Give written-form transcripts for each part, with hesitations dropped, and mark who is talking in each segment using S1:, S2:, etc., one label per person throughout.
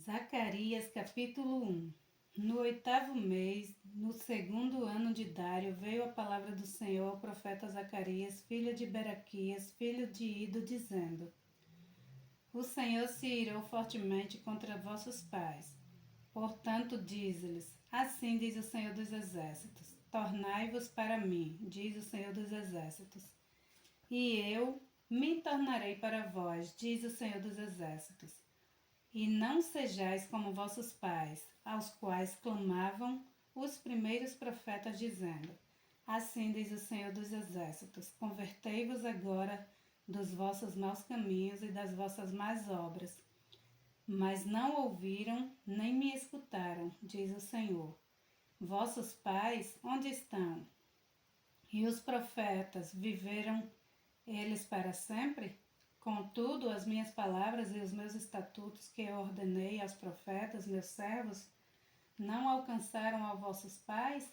S1: Zacarias capítulo 1. No 8º mês, no 2º ano de Dário, veio a palavra do Senhor ao profeta Zacarias, filho de Beraquias, filho de Ido, dizendo: O Senhor se irou fortemente contra vossos pais. Portanto, diz-lhes: Assim diz o Senhor dos Exércitos: Tornai-vos para mim, diz o Senhor dos Exércitos, e eu me tornarei para vós, diz o Senhor dos Exércitos. E não sejais como vossos pais, aos quais clamavam os primeiros profetas, dizendo: Assim diz o Senhor dos Exércitos: Convertei-vos agora dos vossos maus caminhos e das vossas más obras. Mas não ouviram, nem me escutaram, diz o Senhor. Vossos pais, onde estão? E os profetas, viveram eles para sempre? Contudo, as minhas palavras e os meus estatutos que eu ordenei aos profetas, meus servos, não alcançaram a vossos pais?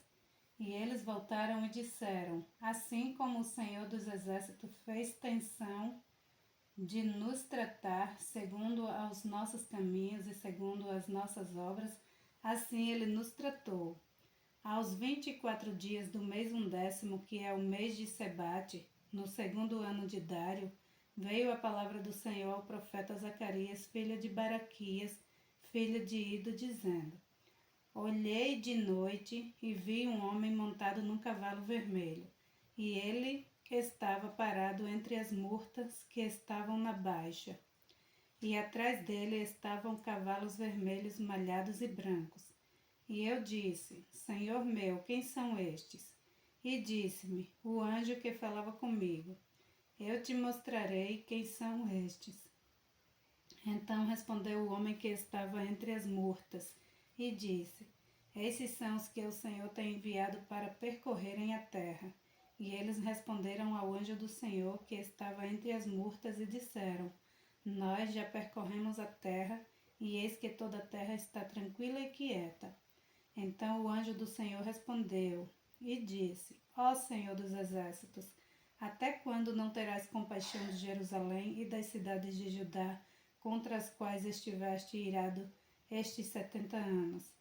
S1: E eles voltaram e disseram: Assim como o Senhor dos Exércitos fez tensão de nos tratar segundo aos nossos caminhos e segundo as nossas obras, assim ele nos tratou. Aos 24 dias do mês 11º, que é o mês de Sebate, no 2º ano de Dário, veio a palavra do Senhor ao profeta Zacarias, filho de Baraquias, filho de Ido, dizendo: Olhei de noite e vi um homem montado num cavalo vermelho, e ele estava parado entre as murtas que estavam na baixa, e atrás dele estavam cavalos vermelhos malhados e brancos. E eu disse: Senhor meu, quem são estes? E disse-me o anjo que falava comigo: Eu te mostrarei quem são estes. Então respondeu o homem que estava entre as murtas e disse: Esses são os que o Senhor tem enviado para percorrerem a terra. E eles responderam ao anjo do Senhor que estava entre as murtas e disseram: Nós já percorremos a terra, e eis que toda a terra está tranquila e quieta. Então o anjo do Senhor respondeu e disse: Ó Senhor dos Exércitos, até quando não terás compaixão de Jerusalém e das cidades de Judá, contra as quais estiveste irado estes 70 anos?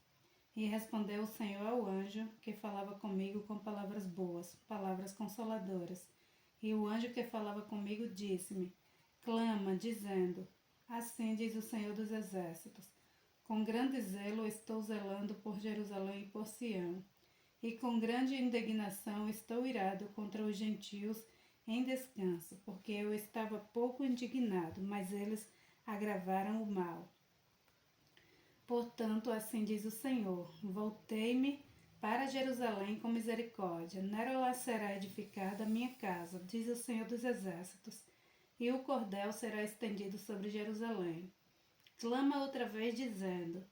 S1: E respondeu o Senhor ao anjo que falava comigo com palavras boas, palavras consoladoras. E o anjo que falava comigo disse-me: Clama, dizendo: Assim diz o Senhor dos Exércitos: Com grande zelo estou zelando por Jerusalém e por Sião, e com grande indignação estou irado contra os gentios em descanso, porque eu estava pouco indignado, mas eles agravaram o mal. Portanto, assim diz o Senhor: Voltei-me para Jerusalém com misericórdia. Nela será edificada a minha casa, diz o Senhor dos Exércitos, e o cordel será estendido sobre Jerusalém. Clama outra vez, dizendo: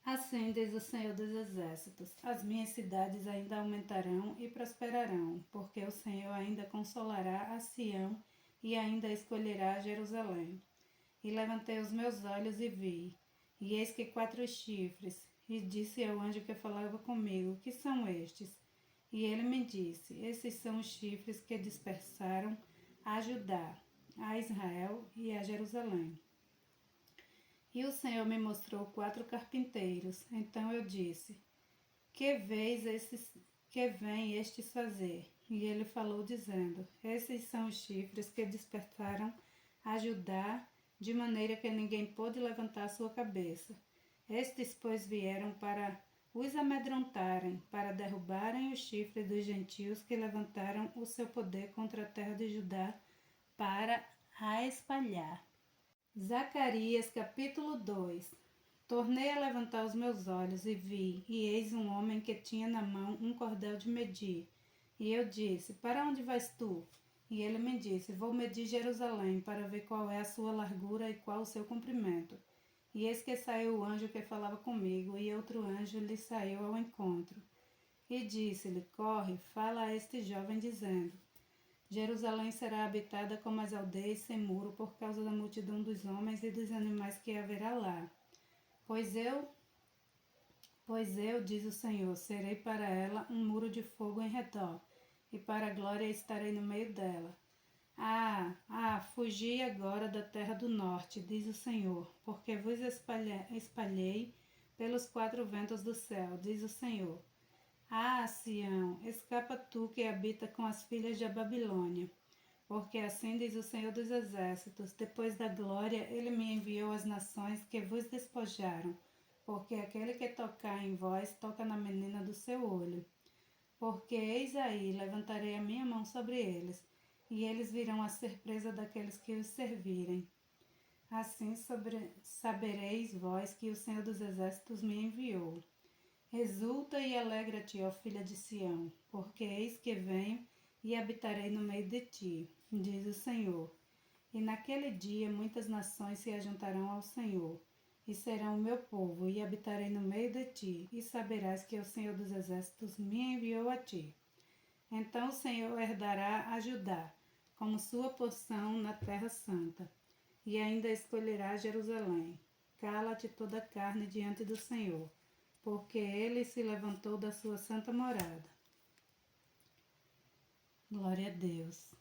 S1: Assim diz o Senhor dos Exércitos: As minhas cidades ainda aumentarão e prosperarão, porque o Senhor ainda consolará a Sião e ainda escolherá Jerusalém. E levantei os meus olhos e vi, e eis que 4 chifres, e disse ao anjo que falava comigo: Que são estes? E ele me disse: Esses são os chifres que dispersaram a Judá, a Israel e a Jerusalém. E o Senhor me mostrou 4 carpinteiros. Então eu disse: Que vêm estes fazer? E ele falou, dizendo: Esses são os chifres que despertaram a Judá, de maneira que ninguém pôde levantar sua cabeça. Estes, pois, vieram para os amedrontarem, para derrubarem os chifres dos gentios que levantaram o seu poder contra a terra de Judá, para a espalhar. Zacarias capítulo 2. Tornei a levantar os meus olhos e vi, e eis um homem que tinha na mão um cordel de medir. E eu disse: Para onde vais tu? E ele me disse: Vou medir Jerusalém, para ver qual é a sua largura e qual o seu comprimento. E eis que saiu o anjo que falava comigo, e outro anjo lhe saiu ao encontro. E disse-lhe: Corre, fala a este jovem, dizendo: Jerusalém será habitada como as aldeias sem muro por causa da multidão dos homens e dos animais que haverá lá. Pois eu, diz o Senhor, serei para ela um muro de fogo em redor, e para a glória estarei no meio dela. Fugi agora da terra do norte, diz o Senhor, porque vos espalhei pelos quatro ventos do céu, diz o Senhor. Sião, escapa tu que habita com as filhas da Babilônia, porque assim diz o Senhor dos Exércitos, depois da glória ele me enviou às nações que vos despojaram, porque aquele que tocar em vós toca na menina do seu olho. Porque eis aí, levantarei a minha mão sobre eles, e eles virão a ser presa daqueles que os servirem. Assim sabereis vós que o Senhor dos Exércitos me enviou. Exulta e alegra-te, ó filha de Sião, porque eis que venho e habitarei no meio de ti, diz o Senhor. E naquele dia muitas nações se ajuntarão ao Senhor, e serão o meu povo, e habitarei no meio de ti, e saberás que o Senhor dos Exércitos me enviou a ti. Então o Senhor herdará a Judá, como sua porção na terra santa, e ainda escolherá Jerusalém. Cala-te toda a carne diante do Senhor, porque ele se levantou da sua santa morada. Glória a Deus.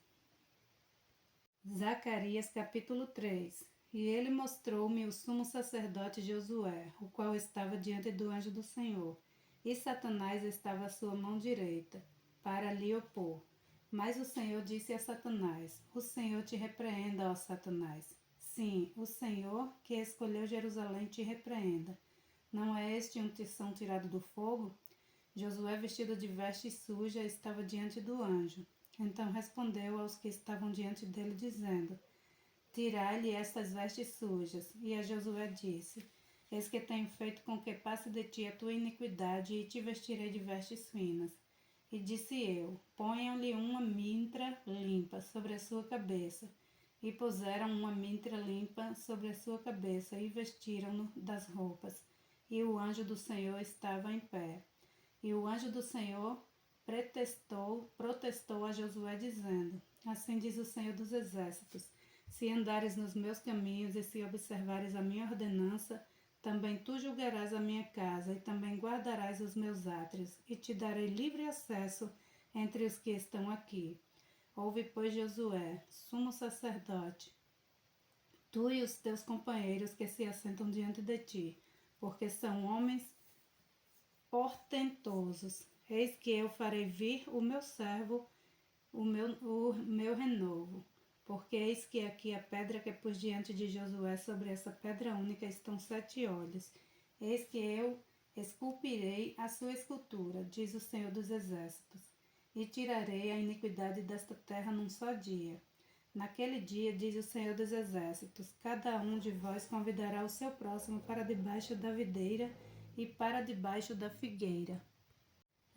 S1: Zacarias capítulo 3. E ele mostrou-me o sumo sacerdote Josué, o qual estava diante do anjo do Senhor, e Satanás estava à sua mão direita, para lhe opor. Mas o Senhor disse a Satanás: O Senhor te repreenda, ó Satanás. Sim, o Senhor, que escolheu Jerusalém, te repreenda. Não é este um tição tirado do fogo? Josué, vestido de vestes sujas, estava diante do anjo. Então respondeu aos que estavam diante dele, dizendo: Tirai-lhe estas vestes sujas. E a Josué disse: Eis que tenho feito com que passe de ti a tua iniquidade, e te vestirei de vestes finas. E disse eu: Ponham-lhe uma mintra limpa sobre a sua cabeça. E puseram uma mintra limpa sobre a sua cabeça, e vestiram-no das roupas. E o anjo do Senhor estava em pé. E o anjo do Senhor protestou a Josué, dizendo: Assim diz o Senhor dos Exércitos: Se andares nos meus caminhos e se observares a minha ordenança, também tu julgarás a minha casa e também guardarás os meus átrios, e te darei livre acesso entre os que estão aqui. Ouve, pois, Josué, sumo sacerdote, tu e os teus companheiros que se assentam diante de ti, porque são homens portentosos. Eis que eu farei vir o meu servo, o meu renovo. Porque eis que aqui a pedra que pus diante de Josué, sobre essa pedra única estão 7 olhos. Eis que eu esculpirei a sua escultura, diz o Senhor dos Exércitos, e tirarei a iniquidade desta terra num só dia. Naquele dia, diz o Senhor dos Exércitos, cada um de vós convidará o seu próximo para debaixo da videira e para debaixo da figueira.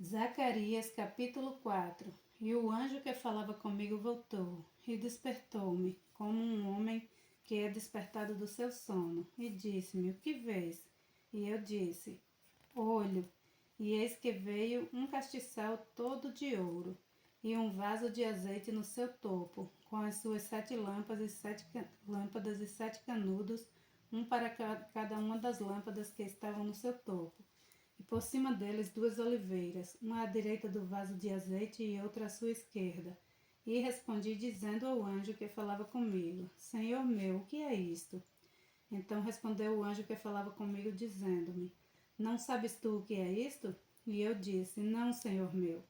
S1: Zacarias capítulo 4. E o anjo que falava comigo voltou, e despertou-me, como um homem que é despertado do seu sono, e disse-me: O que vês? E eu disse: Olho. E eis que veio um castiçal todo de ouro, e um vaso de azeite no seu topo, com as suas 7 lâmpadas e 7 canudos, um para cada uma das lâmpadas que estavam no seu topo. E por cima deles 2 oliveiras, uma à direita do vaso de azeite e outra à sua esquerda. E respondi dizendo ao anjo que falava comigo: Senhor meu, o que é isto? Então respondeu o anjo que falava comigo, dizendo-me: Não sabes tu o que é isto? E eu disse: Não, Senhor meu.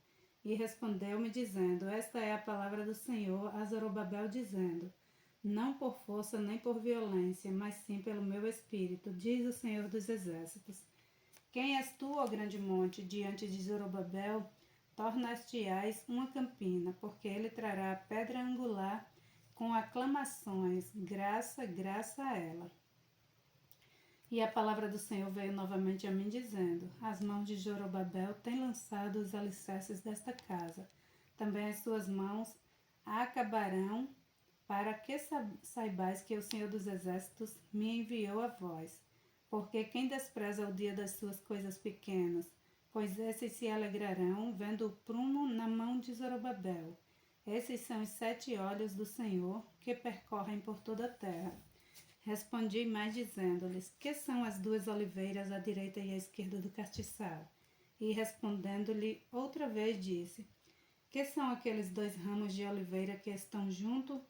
S1: E respondeu-me dizendo: Esta é a palavra do Senhor a Zorobabel, dizendo: Não por força nem por violência, mas sim pelo meu espírito, diz o Senhor dos Exércitos. Quem és tu, ó grande monte, diante de Zorobabel? Tornar-te-ás uma campina, porque ele trará a pedra angular com aclamações, graça, graça a ela. E a palavra do Senhor veio novamente a mim, dizendo: As mãos de Zorobabel têm lançado os alicerces desta casa. Também as suas mãos a acabarão, para que saibais que o Senhor dos Exércitos me enviou a vós. Porque quem despreza o dia das suas coisas pequenas? Pois esses se alegrarão, vendo o prumo na mão de Zorobabel. Esses são os 7 olhos do Senhor, que percorrem por toda a terra. Respondi mais, dizendo-lhes: Que são as 2 oliveiras à direita e à esquerda do castiçal? E respondendo-lhe outra vez disse: Que são aqueles 2 ramos de oliveira que estão junto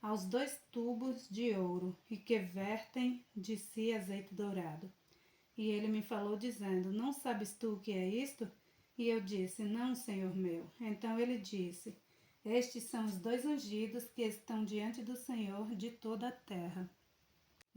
S1: aos 2 tubos de ouro e que vertem de si azeite dourado? E ele me falou dizendo: Não sabes tu o que é isto? E eu disse: Não, Senhor meu. Então ele disse: Estes são os 2 ungidos que estão diante do Senhor de toda a terra.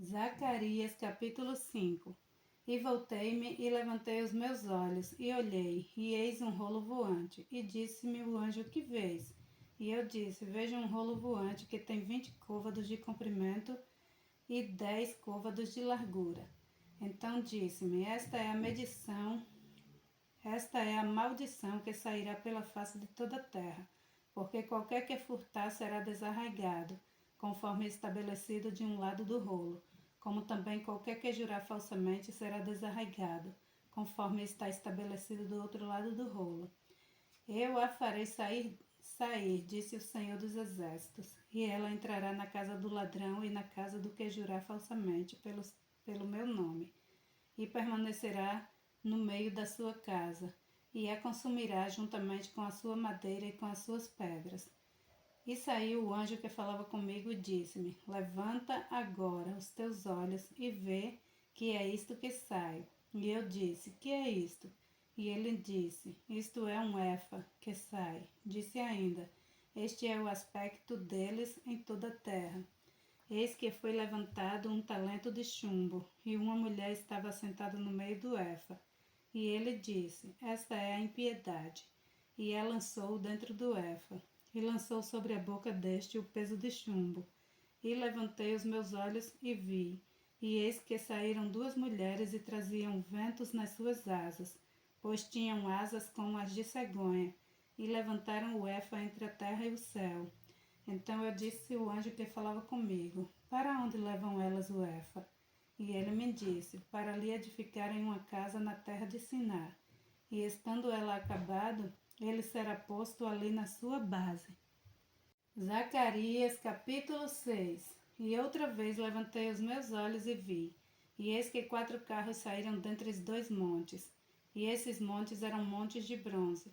S1: Zacarias capítulo 5. E voltei-me e levantei os meus olhos, e olhei, e eis um rolo voante. E disse-me o anjo: Que vês? E eu disse: Vejo um rolo voante que tem 20 côvados de comprimento e 10 côvados de largura. Então disse-me: Esta é a maldição que sairá pela face de toda a terra, porque qualquer que furtar será desarraigado, conforme estabelecido de um lado do rolo, como também qualquer que jurar falsamente será desarraigado, conforme está estabelecido do outro lado do rolo. Eu a farei sair, disse o Senhor dos Exércitos, e ela entrará na casa do ladrão e na casa do que jurar falsamente pelo meu nome, e permanecerá no meio da sua casa, e a consumirá juntamente com a sua madeira e com as suas pedras. E saiu o anjo que falava comigo e disse-me: Levanta agora os teus olhos e vê que é isto que sai. E eu disse: Que é isto? E ele disse: Isto é um efa que sai. Disse ainda: Este é o aspecto deles em toda a terra. Eis que foi levantado um talento de chumbo, e uma mulher estava sentada no meio do efa. E ele disse: Esta é a impiedade. E a lançou dentro do efa, e lançou sobre a boca deste o peso de chumbo. E levantei os meus olhos e vi, e eis que saíram 2 mulheres e traziam ventos nas suas asas, pois tinham asas como as de cegonha, e levantaram o efa entre a terra e o céu. Então eu disse ao anjo que falava comigo: Para onde levam elas o efa? E ele me disse: Para lhe edificarem uma casa na terra de Sinar. E estando ela acabado, ele será posto ali na sua base. Zacarias capítulo 6. E outra vez levantei os meus olhos e vi, e eis que 4 carros saíram dentre os 2 montes, e esses montes eram montes de bronze.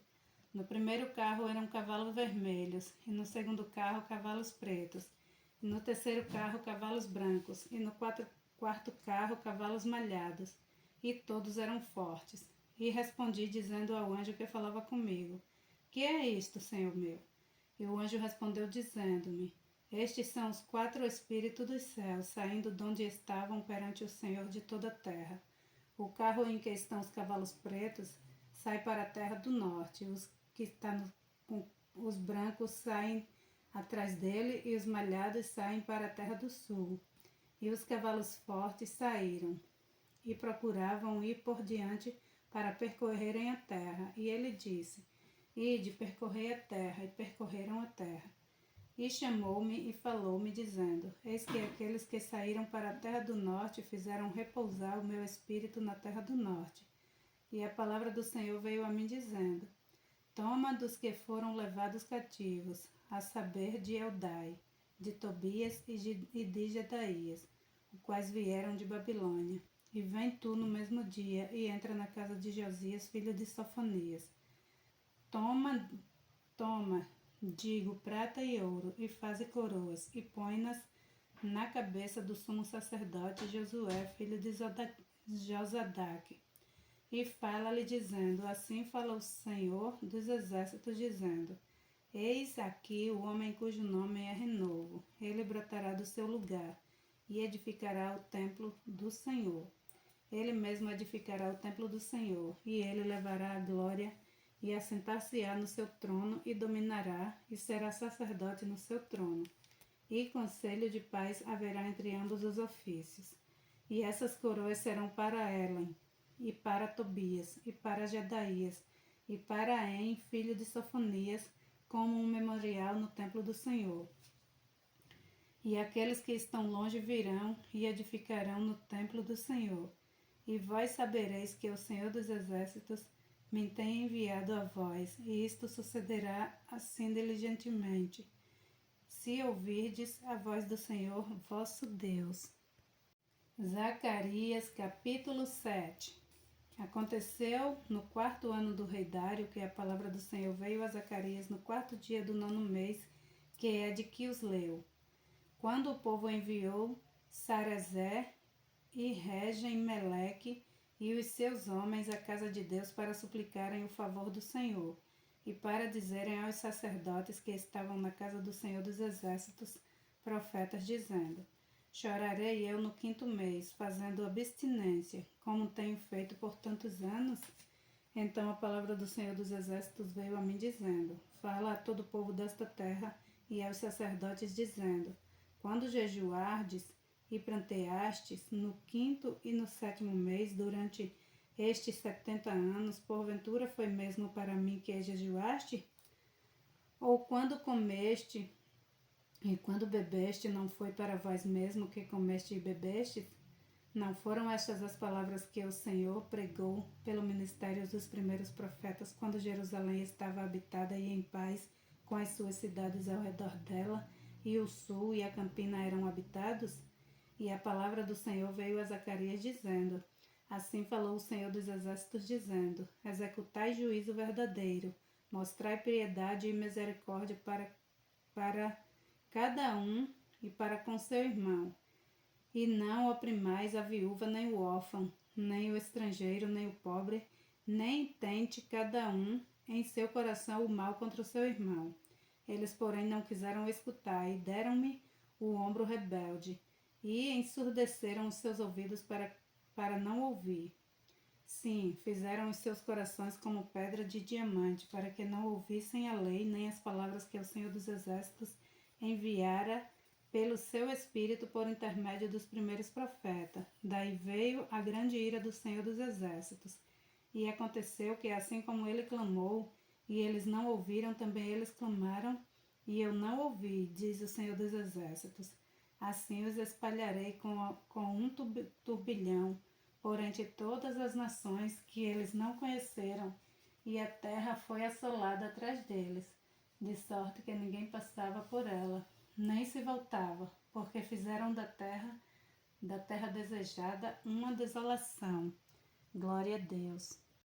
S1: No primeiro carro eram cavalos vermelhos, e no segundo carro cavalos pretos, e no terceiro carro cavalos brancos, e no quarto carro cavalos malhados, e todos eram fortes. E respondi dizendo ao anjo que falava comigo: Que é isto, Senhor meu? E o anjo respondeu dizendo-me: Estes são os 4 espíritos dos céus, saindo de onde estavam perante o Senhor de toda a terra. O carro em que estão os cavalos pretos sai para a terra do norte, os que estão com os brancos saem atrás dele, e os malhados saem para a terra do sul. E os cavalos fortes saíram, e procuravam ir por diante para percorrerem a terra. E ele disse: Ide, percorrei a terra, e percorreram a terra. E chamou-me e falou-me, dizendo: Eis que aqueles que saíram para a terra do norte fizeram repousar o meu espírito na terra do norte. E a palavra do Senhor veio a mim, dizendo: Toma dos que foram levados cativos, a saber, de Eldai, de Tobias e de Jedaías, os quais vieram de Babilônia. E vem tu no mesmo dia, e entra na casa de Josias, filho de Sofonias. Toma, digo, prata e ouro, e faze coroas, e põe-nas na cabeça do sumo sacerdote Josué, filho de Josadaque. E fala-lhe dizendo: Assim fala o Senhor dos Exércitos, dizendo: Eis aqui o homem cujo nome é Renovo. Ele brotará do seu lugar, e edificará o templo do Senhor. Ele mesmo edificará o templo do Senhor, e ele levará a glória, e assentar-se-á no seu trono, e dominará, e será sacerdote no seu trono. E conselho de paz haverá entre ambos os ofícios. E essas coroas serão para Elen, e para Tobias, e para Jedaías, e para En, filho de Sofonias, como um memorial no templo do Senhor. E aqueles que estão longe virão e edificarão no templo do Senhor. E vós sabereis que o Senhor dos Exércitos me tem enviado a vós, e isto sucederá assim diligentemente, se ouvirdes a voz do Senhor vosso Deus. Zacarias capítulo 7. Aconteceu no 4º ano do rei Dário que a palavra do Senhor veio a Zacarias no 4º dia do 9º mês, que é de Quisleu, quando o povo enviou Sarezer e Regem-Meleque e os seus homens à casa de Deus para suplicarem o favor do Senhor e para dizerem aos sacerdotes que estavam na casa do Senhor dos Exércitos, profetas, dizendo: chorarei eu no 5º mês, fazendo abstinência, como tenho feito por tantos anos? Então a palavra do Senhor dos Exércitos veio a mim dizendo: fala a todo o povo desta terra e aos sacerdotes, dizendo: quando jejuardes e pranteastes no 5º e no 7º mês, durante estes 70 anos, porventura foi mesmo para mim que jejuaste? Ou quando comeste e quando bebeste, não foi para vós mesmo que comeste e bebeste? Não foram estas as palavras que o Senhor pregou pelo ministério dos primeiros profetas, quando Jerusalém estava habitada e em paz, com as suas cidades ao redor dela, e o sul e a campina eram habitados? E a palavra do Senhor veio a Zacarias dizendo: assim falou o Senhor dos Exércitos, dizendo: executai juízo verdadeiro, mostrai piedade e misericórdia para cada um e para com seu irmão, e não oprimais a viúva nem o órfão, nem o estrangeiro, nem o pobre, nem tente cada um em seu coração o mal contra o seu irmão. Eles, porém, não quiseram escutar e deram-me o ombro rebelde, e ensurdeceram os seus ouvidos para não ouvir. Sim, fizeram os seus corações como pedra de diamante, para que não ouvissem a lei nem as palavras que o Senhor dos Exércitos enviara pelo seu Espírito por intermédio dos primeiros profetas. Daí veio a grande ira do Senhor dos Exércitos. E aconteceu que, assim como ele clamou, e eles não ouviram, também eles clamaram, e eu não ouvi, diz o Senhor dos Exércitos. Assim os espalharei com um turbilhão por entre todas as nações que eles não conheceram, e a terra foi assolada atrás deles, de sorte que ninguém passava por ela, nem se voltava, porque fizeram da terra desejada uma desolação. Glória a Deus.